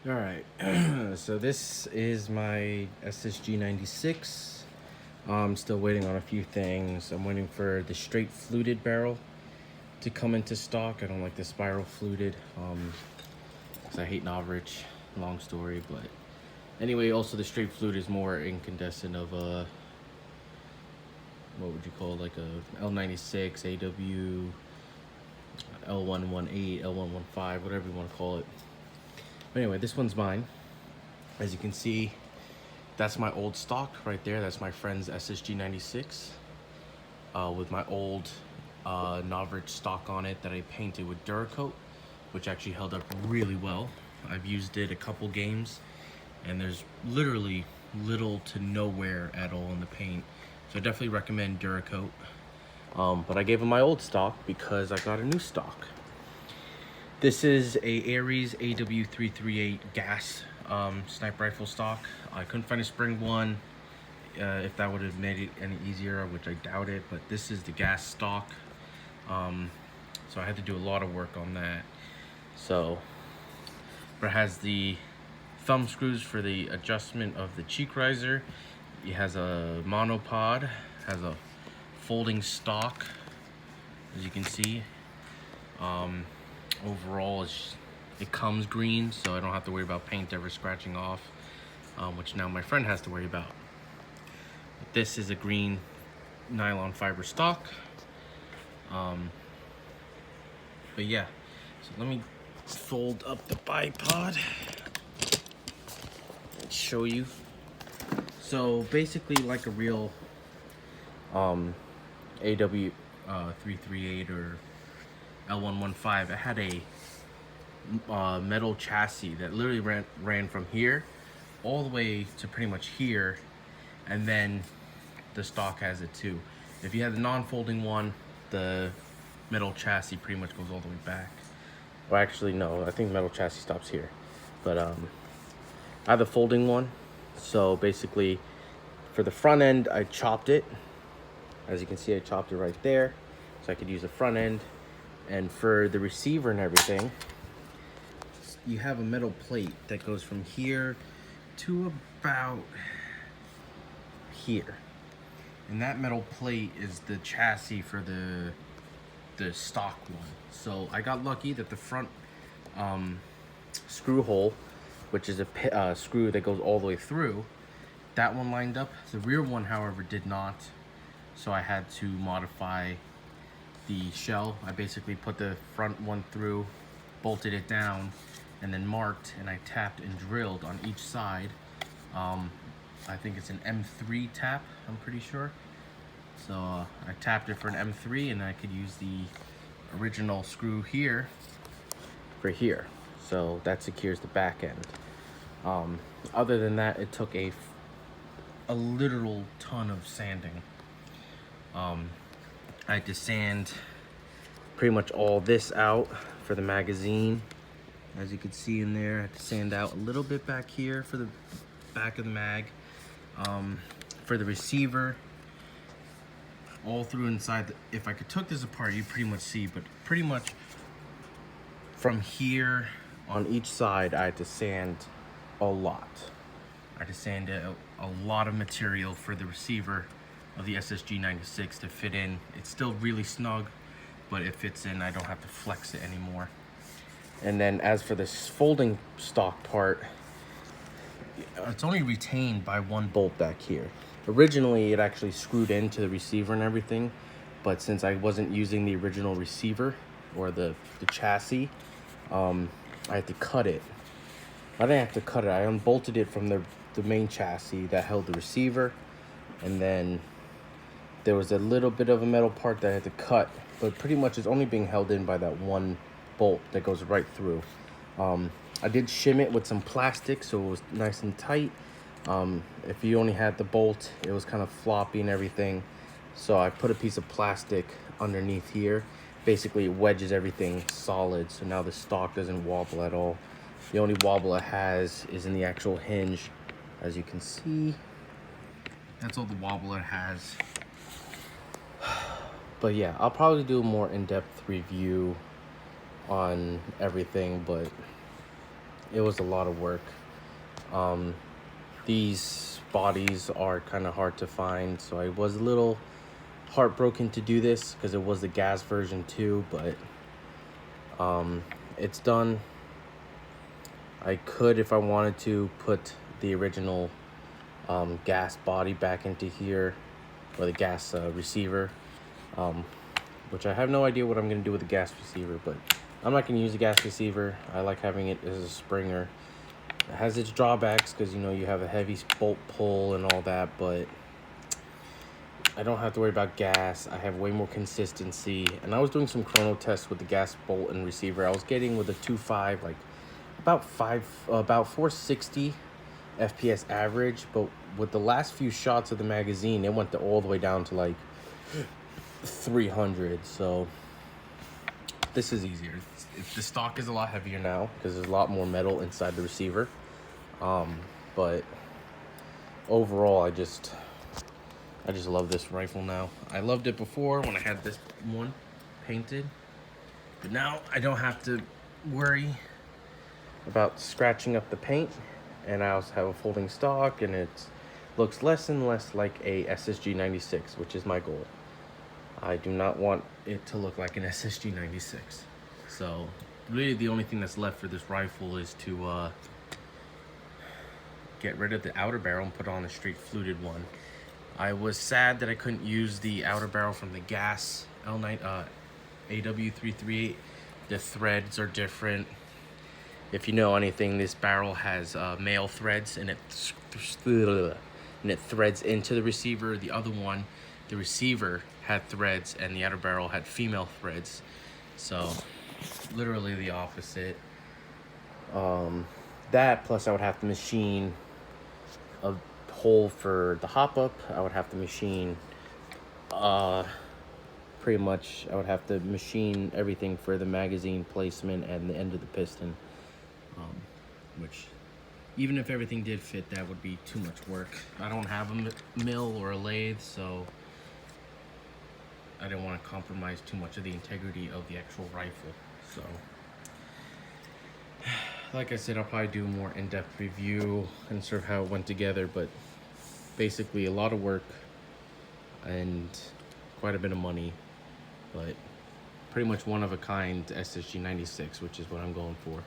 All right, so this is my SSG96. I'm still waiting on a few things. I'm waiting for the straight fluted barrel to come into stock. I don't like the spiral fluted, because I hate Novrich. Long story, but anyway, also the straight flute is more incandescent of a, what would you call it, like a L96, AW, L118, L115, whatever you want to call it. But anyway, this one's mine. As you can see, that's my old stock right there. That's my friend's SSG96 with my old Novrich stock on it that I painted with Duracoat, which actually held up really well. I've used it a couple games, and there's literally little to no wear at all in the paint. So I definitely recommend Duracoat. But I gave him my old stock because I got a new stock. This is a Ares AW338 gas sniper rifle stock. I couldn't find a spring one. If that would have made it any easier, which I doubt it, but this is the gas stock. So I had to do a lot of work on that. So, but it has the thumb screws for the adjustment of the cheek riser. It has a monopod, has a folding stock, as you can see. Overall, it comes green, so I don't have to worry about paint ever scratching off, which now my friend has to worry about. This is a green nylon fiber stock. But yeah, so let me fold up the bipod and show you. So basically, like a real AW338 or L115, it had a metal chassis that literally ran from here all the way to pretty much here, and then the stock has it too. If you have the non-folding one, the metal chassis pretty much goes all the way back. Well, actually, no, I think the metal chassis stops here. But I have the folding one. So basically, for the front end, I chopped it. As you can see, I chopped it right there, so I could use the front end. And for the receiver and everything, you have a metal plate that goes from here to about here. And that metal plate is the chassis for the stock one. So I got lucky that the front screw hole, which is a screw that goes all the way through, that one lined up. The rear one, however, did not. So I had to modify the shell. I basically put the front one through, bolted it down, and then marked, and I tapped and drilled on each side. I think it's an M3 tap, I'm pretty sure. So I tapped it for an M3, and I could use the original screw here for here. So that secures the back end. Other than that, it took a literal ton of sanding. I had to sand pretty much all this out for the magazine. As you can see in there, I had to sand out a little bit back here for the back of the mag. For the receiver, all through inside. If I could took this apart, you pretty much see, but pretty much from here on each side, I had to sand a lot. I had to sand a lot of material for the receiver of the SSG96 to fit in. It's still really snug, but it fits in. I don't have to flex it anymore. And then as for this folding stock part, it's only retained by one bolt back here. Originally, it actually screwed into the receiver and everything, but since I wasn't using the original receiver or the chassis, I had to cut it. I didn't have to cut it. I unbolted it from the main chassis that held the receiver, and then there was a little bit of a metal part that I had to cut, but pretty much it's only being held in by that one bolt that goes right through. I did shim it with some plastic so it was nice and tight. If you only had the bolt, it was kind of floppy and everything. So I put a piece of plastic underneath here. Basically, it wedges everything solid, so now the stock doesn't wobble at all. The only wobble it has is in the actual hinge. As you can see, that's all the wobble it has. But yeah, I'll probably do a more in-depth review on everything, but it was a lot of work. These bodies are kind of hard to find, so I was a little heartbroken to do this because it was the gas version too, but it's done. I could, if I wanted to, put the original gas body back into here, or the gas receiver, which I have no idea what I'm going to do with the gas receiver, but I'm not going to use the gas receiver. I like having it as a Springer. It has its drawbacks because, you know, you have a heavy bolt pull and all that, but I don't have to worry about gas. I have way more consistency, and I was doing some chrono tests with the gas bolt and receiver. I was getting with a 2.5 like about 460 FPS average, but with the last few shots of the magazine, it went all the way down to like 300. So this is easier. The stock is a lot heavier now because there's a lot more metal inside the receiver. But overall, I just love this rifle now. I loved it before when I had this one painted, but now I don't have to worry about scratching up the paint, and I also have a folding stock, and it looks less and less like a SSG96, which is my goal. I do not want it to look like an SSG96. So really the only thing that's left for this rifle is to get rid of the outer barrel and put on a straight fluted one. I was sad that I couldn't use the outer barrel from the gas AW338. The threads are different. If you know anything, this barrel has male threads, and it threads into the receiver. The other one, the receiver had threads, and the outer barrel had female threads. So literally the opposite. That plus I would have to machine a hole for the hop up. I would have to machine pretty much I would have to machine everything for the magazine placement and the end of the piston, which even if everything did fit, that would be too much work. I don't have a mill or a lathe, so I didn't want to compromise too much of the integrity of the actual rifle. So like I said, I'll probably do a more in-depth review and sort of how it went together, but basically a lot of work and quite a bit of money, but pretty much one of a kind SSG96, which is what I'm going for.